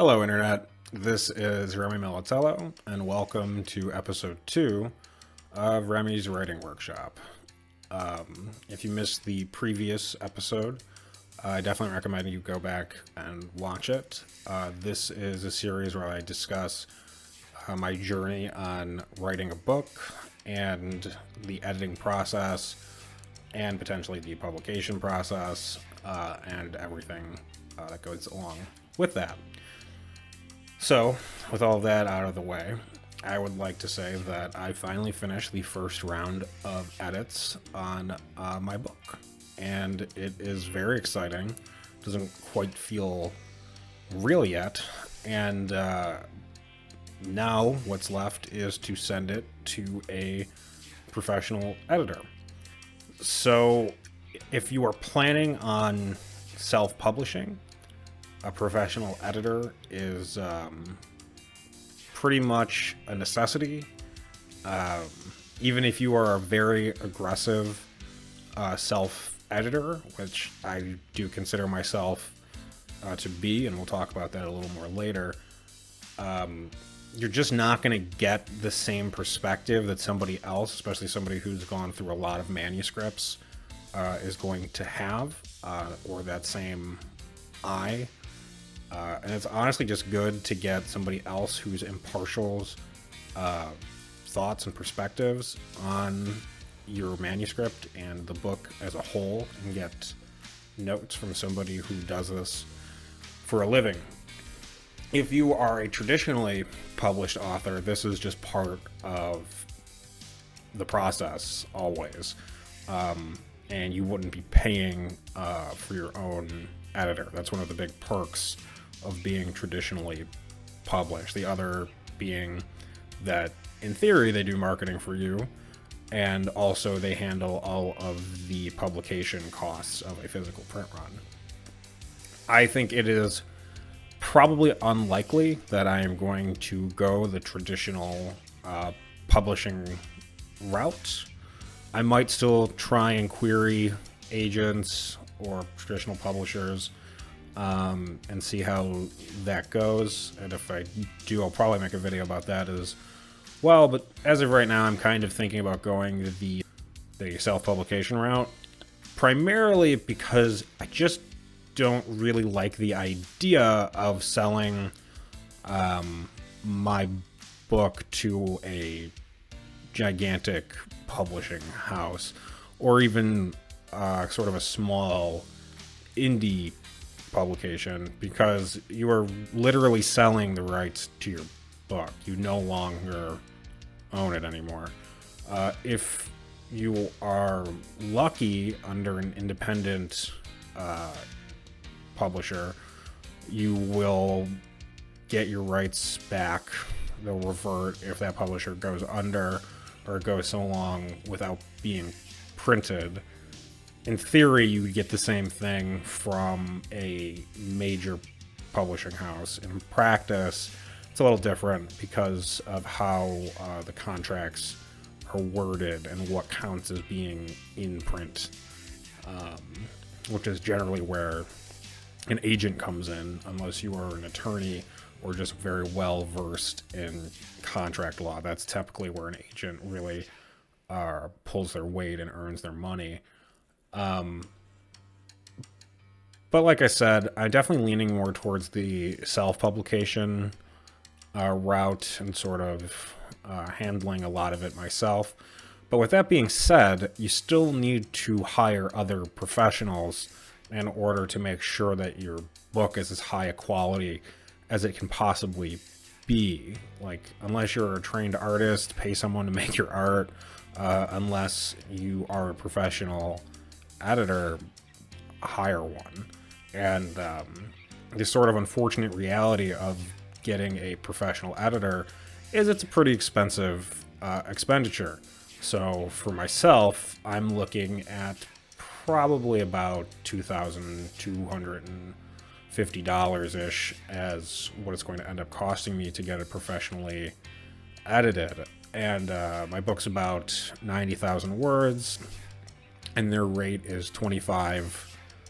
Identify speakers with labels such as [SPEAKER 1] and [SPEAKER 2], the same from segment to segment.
[SPEAKER 1] Hello, Internet. This is Remy Militello, and welcome to episode 2 of Remy's Writing Workshop. If you missed the previous episode, I definitely recommend you go back and watch it. This is a series where I discuss my journey on writing a book and the editing process and potentially the publication process and everything that goes along with that. So, with all of that out of the way, I would like to say that I finally finished the first round of edits on my book. And it is very exciting. Doesn't quite feel real yet. And now what's left is to send it to a professional editor. So, if you are planning on self-publishing, a professional editor is pretty much a necessity. Even if you are a very aggressive self-editor, which I do consider myself to be, and we'll talk about that a little more later, you're just not going to get the same perspective that somebody else, especially somebody who's gone through a lot of manuscripts, is going to have, or that same eye. And it's honestly just good to get somebody else who's impartial's thoughts and perspectives on your manuscript and the book as a whole, and get notes from somebody who does this for a living. If you are a traditionally published author, this is just part of the process always. And you wouldn't be paying for your own editor. That's one of the big perks of being traditionally published. The other being that, in theory, they do marketing for you, and also they handle all of the publication costs of a physical print run. I think it is probably unlikely that I am going to go the traditional publishing route. I might still try and query agents or traditional publishers and see how that goes. And if I do, I'll probably make a video about that as well. But as of right now, I'm kind of thinking about going the self-publication route, primarily because I just don't really like the idea of selling my book to a gigantic publishing house, or even sort of a small indie publication, because you are literally selling the rights to your book. You no longer own it anymore. If you are lucky under an independent publisher, you will get your rights back. They'll revert if that publisher goes under or goes so long without being printed. In theory, you would get the same thing from a major publishing house. In practice, it's a little different because of how the contracts are worded and what counts as being in print, which is generally where an agent comes in, unless you are an attorney or just very well versed in contract law. That's typically where an agent really pulls their weight and earns their money. But like I said, I'm definitely leaning more towards the self-publication route and sort of handling a lot of it myself. But with that being said, you still need to hire other professionals in order to make sure that your book is as high a quality as it can possibly be. Like, unless you're a trained artist, pay someone to make your art. Unless you are a professional editor, hire one. And the sort of unfortunate reality of getting a professional editor is it's a pretty expensive expenditure. So for myself, I'm looking at probably about $2,250-ish as what it's going to end up costing me to get it professionally edited. And my book's about 90,000 words, and their rate is $25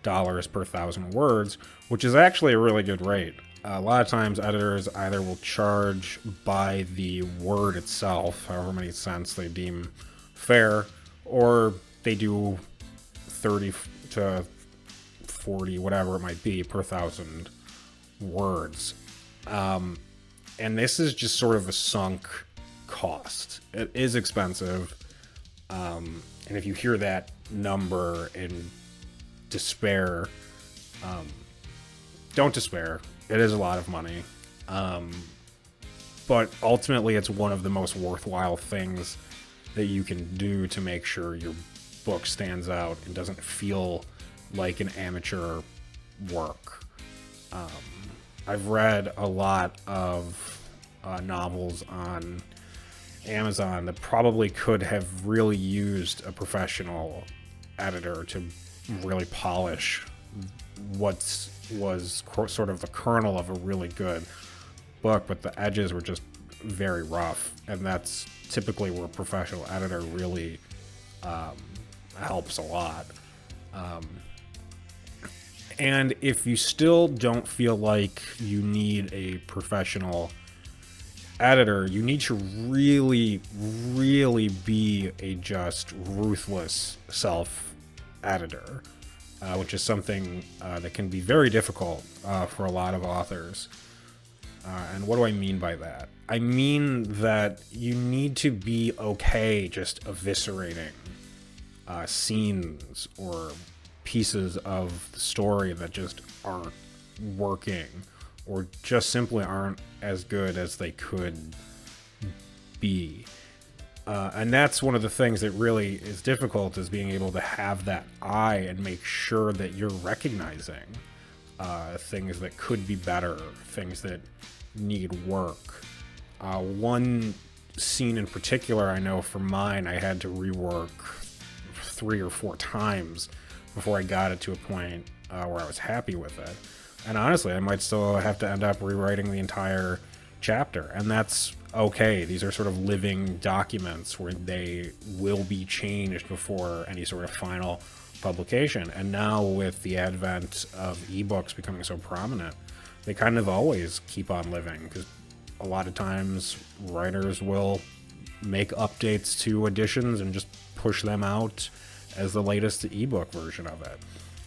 [SPEAKER 1] per 1,000 words, which is actually a really good rate. A lot of times editors either will charge by the word itself, however many cents they deem fair, or they do 30 to 40, whatever it might be, per 1,000 words. And this is just sort of a sunk cost. It is expensive. And if you hear that number in despair, don't despair. It is a lot of money. But ultimately, it's one of the most worthwhile things that you can do to make sure your book stands out and doesn't feel like an amateur work. I've read a lot of novels on Amazon that probably could have really used a professional editor to really polish what was sort of the kernel of a really good book, but the edges were just very rough, and that's typically where a professional editor really helps a lot. And if you still don't feel like you need a professional editor, you need to really, really be a just ruthless self-editor, which is something that can be very difficult for a lot of authors. And what do I mean by that? I mean that you need to be okay just eviscerating scenes or pieces of the story that just aren't working or just simply aren't as good as they could be. And that's one of the things that really is difficult, is being able to have that eye and make sure that you're recognizing things that could be better, things that need work. One scene in particular, I know for mine, I had to rework 3 or 4 times before I got it to a point where I was happy with it. And honestly, I might still have to end up rewriting the entire chapter, and that's okay. These are sort of living documents where they will be changed before any sort of final publication. And now with the advent of ebooks becoming so prominent, they kind of always keep on living, because a lot of times writers will make updates to editions and just push them out as the latest ebook version of it.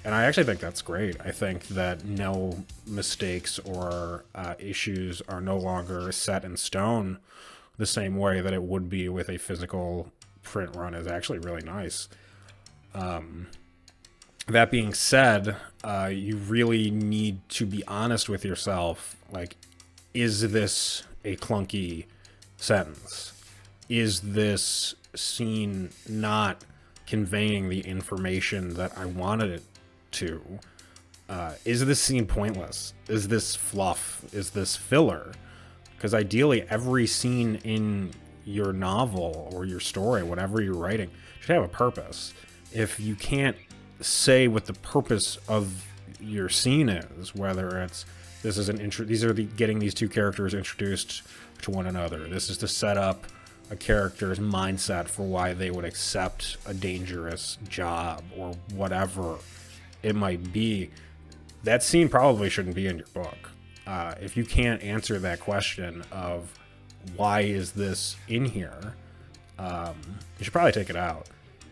[SPEAKER 1] And I actually think that's great. I think that no mistakes or issues are no longer set in stone the same way that it would be with a physical print run is actually really nice. That being said, you really need to be honest with yourself. Like, is this a clunky sentence? Is this scene not conveying the information that I wanted it to? Is this scene pointless? Is this fluff? Is this filler? Because ideally, every scene in your novel or your story, whatever you're writing, should have a purpose. If you can't say what the purpose of your scene is, whether it's this is getting these two characters introduced to one another, this is to set up a character's mindset for why they would accept a dangerous job or whatever it might be, that scene probably shouldn't be in your book. If you can't answer that question of why is this in here, you should probably take it out.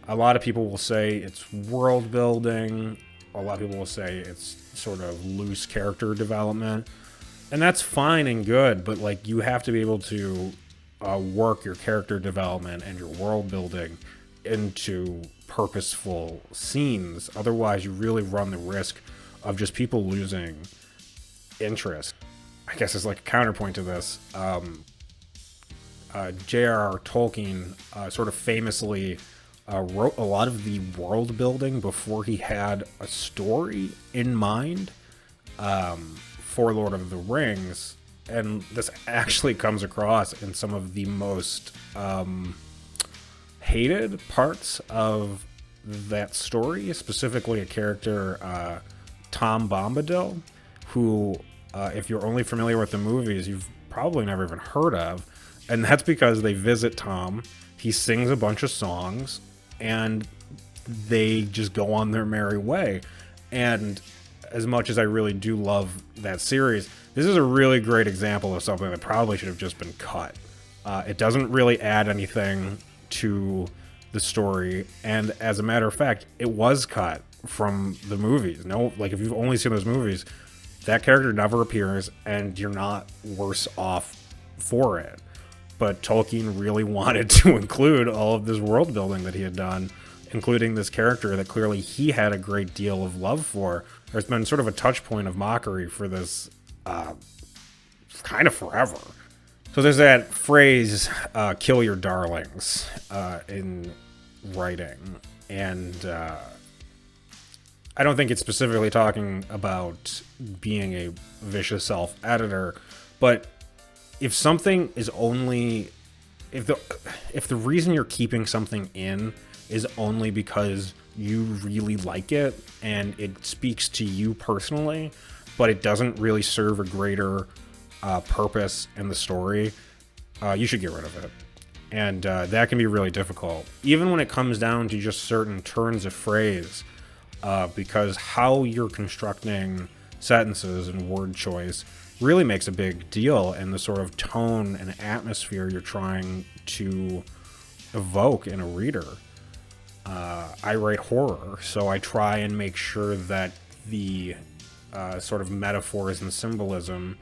[SPEAKER 1] A lot of people will say it's world building. A lot of people will say it's sort of loose character development, and that's fine and good, but like, you have to be able to work your character development and your world building into purposeful scenes. Otherwise, you really run the risk of just people losing interest. I guess it's like a counterpoint to this. J.R.R. Tolkien sort of famously wrote a lot of the world building before he had a story in mind for Lord of the Rings. And this actually comes across in some of the most hated parts of that story, specifically a character, Tom Bombadil, who, if you're only familiar with the movies, you've probably never even heard of. And that's because they visit Tom, he sings a bunch of songs, and they just go on their merry way. And as much as I really do love that series, this is a really great example of something that probably should have just been cut. It doesn't really add anything to the story, and as a matter of fact, it was cut from the movies. No, like, if you've only seen those movies, that character never appears, and you're not worse off for it. But Tolkien really wanted to include all of this world building that he had done, including this character that clearly he had a great deal of love for. There's been sort of a touch point of mockery for this kind of forever. So there's that phrase, kill your darlings, in writing. And I don't think it's specifically talking about being a vicious self-editor, but if something is only... If the reason you're keeping something in is only because you really like it and it speaks to you personally, but it doesn't really serve a greater purpose in the story, you should get rid of it. And that can be really difficult, even when it comes down to just certain turns of phrase, because how you're constructing sentences and word choice really makes a big deal in the sort of tone and atmosphere you're trying to evoke in a reader. I write horror, so I try and make sure that the sort of metaphors and symbolism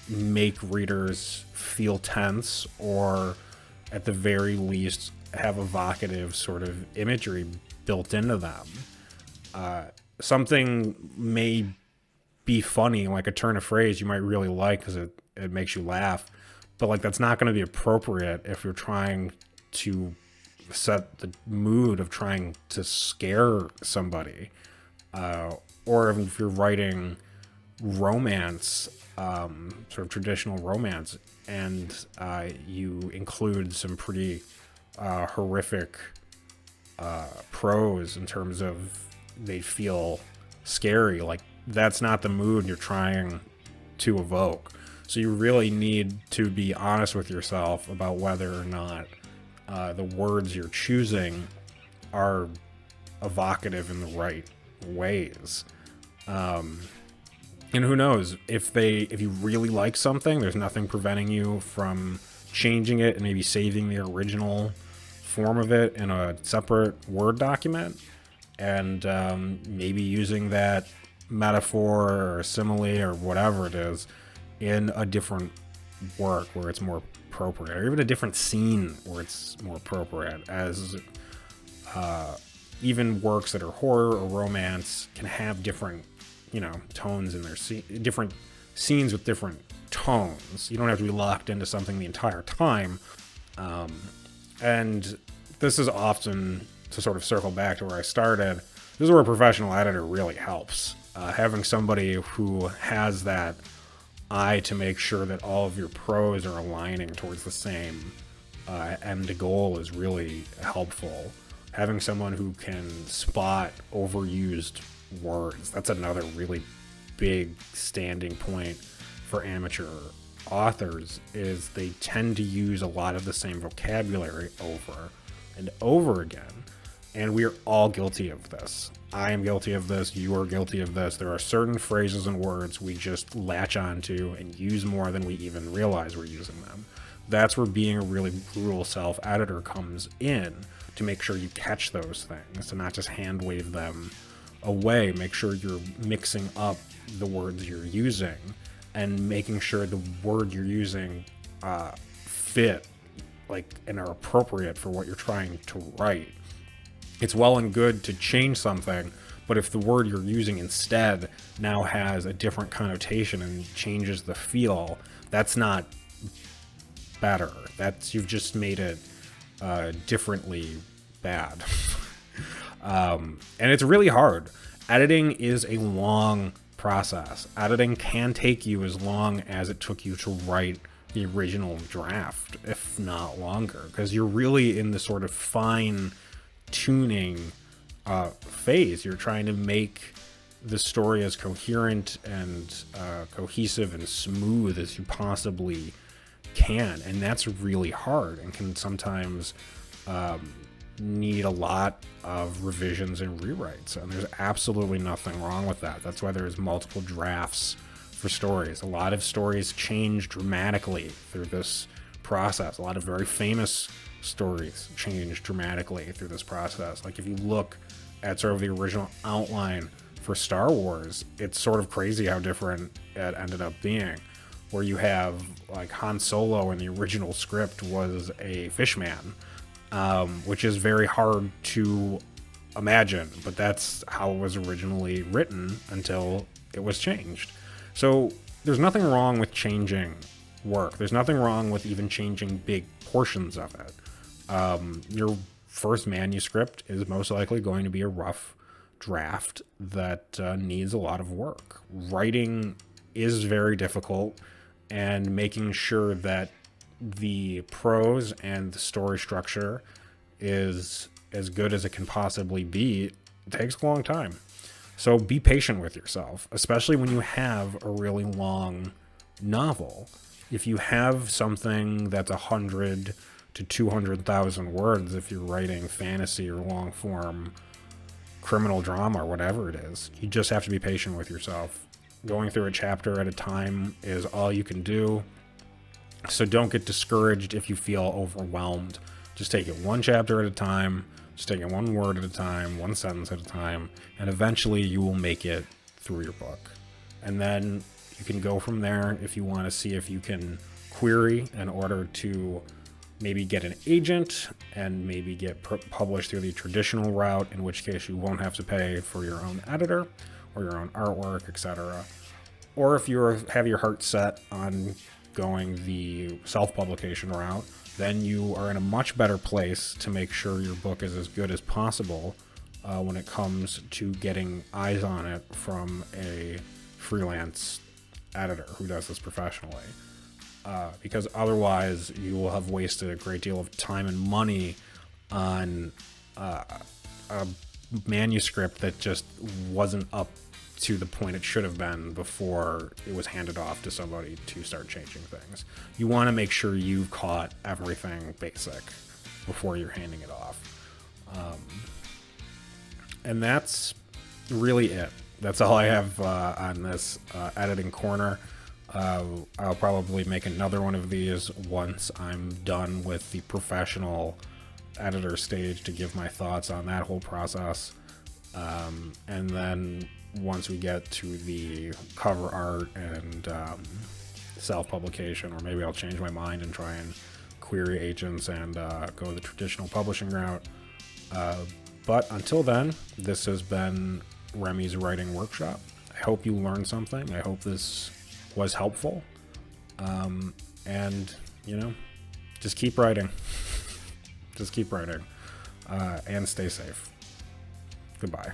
[SPEAKER 1] make readers feel tense, or at the very least have evocative sort of imagery built into them. Something may be funny, like a turn of phrase you might really like because it makes you laugh, but like that's not going to be appropriate if you're trying to set the mood of trying to scare somebody, or if you're writing romance, sort of traditional romance, and you include some pretty horrific prose in terms of they feel scary. Like, that's not the mood you're trying to evoke. So you really need to be honest with yourself about whether or not the words you're choosing are evocative in the right ways. And who knows, if you really like something, there's nothing preventing you from changing it and maybe saving the original form of it in a separate Word document, and maybe using that metaphor or simile or whatever it is in a different work where it's more appropriate, or even a different scene where it's more appropriate, as even works that are horror or romance can have different, tones in their different scenes with different tones. You don't have to be locked into something the entire time. And this is often, to sort of circle back to where I started, this is where a professional editor really helps. Having somebody who has that eye to make sure that all of your prose are aligning towards the same end goal is really helpful. Having someone who can spot overused words, that's another really big standing point for amateur authors, is they tend to use a lot of the same vocabulary over and over again. And we are all guilty of this. I am guilty of this. You are guilty of this. There are certain phrases and words we just latch onto and use more than we even realize we're using them. That's where being a really brutal self-editor comes in, to make sure you catch those things, to not just hand wave them away. Make sure you're mixing up the words you're using and making sure the word you're using fit, like, and are appropriate for what you're trying to write. It's well and good to change something, but if the word you're using instead now has a different connotation and changes the feel, that's not better. You've just made it differently bad. And it's really hard. Editing is a long process. Editing can take you as long as it took you to write the original draft, if not longer, because you're really in the sort of fine tuning phase. You're trying to make the story as coherent and cohesive and smooth as you possibly can, and that's really hard and can sometimes need a lot of revisions and rewrites, and there's absolutely nothing wrong with that. That's why there's multiple drafts for stories. A lot of stories change dramatically through this process. A lot of very famous stories change dramatically through this process. Like if you look at sort of the original outline for Star Wars, it's sort of crazy how different it ended up being, where you have like Han Solo in the original script was a fishman, which is very hard to imagine, but that's how it was originally written until it was changed. So there's nothing wrong with changing work. There's nothing wrong with even changing big portions of it. Your first manuscript is most likely going to be a rough draft that needs a lot of work. Writing is very difficult, and making sure that the prose and the story structure is as good as it can possibly be takes a long time. So be patient with yourself, especially when you have a really long novel. If you have something that's 100 to 200,000 words, if you're writing fantasy or long form criminal drama or whatever it is, you just have to be patient with yourself. Going through a chapter at a time is all you can do. So don't get discouraged if you feel overwhelmed. Just take it one chapter at a time. Just take it one word at a time, one sentence at a time, and eventually you will make it through your book. And then you can go from there if you want to see if you can query in order to maybe get an agent and maybe get published through the traditional route, in which case you won't have to pay for your own editor or your own artwork, etc. Or if you have your heart set on going the self-publication route, then you are in a much better place to make sure your book is as good as possible when it comes to getting eyes on it from a freelance editor who does this professionally. Because otherwise you will have wasted a great deal of time and money on a manuscript that just wasn't up to the point it should have been before it was handed off to somebody to start changing things. You want to make sure you've caught everything basic before you're handing it off. And that's really it. That's all I have on this editing corner. I'll probably make another one of these once I'm done with the professional editor stage to give my thoughts on that whole process. And then once we get to the cover art and self-publication, or maybe I'll change my mind and try and query agents and go the traditional publishing route. But until then, this has been Remy's Writing Workshop. I hope you learned something. I hope this was helpful. And, just keep writing. Just keep writing. And stay safe. Goodbye.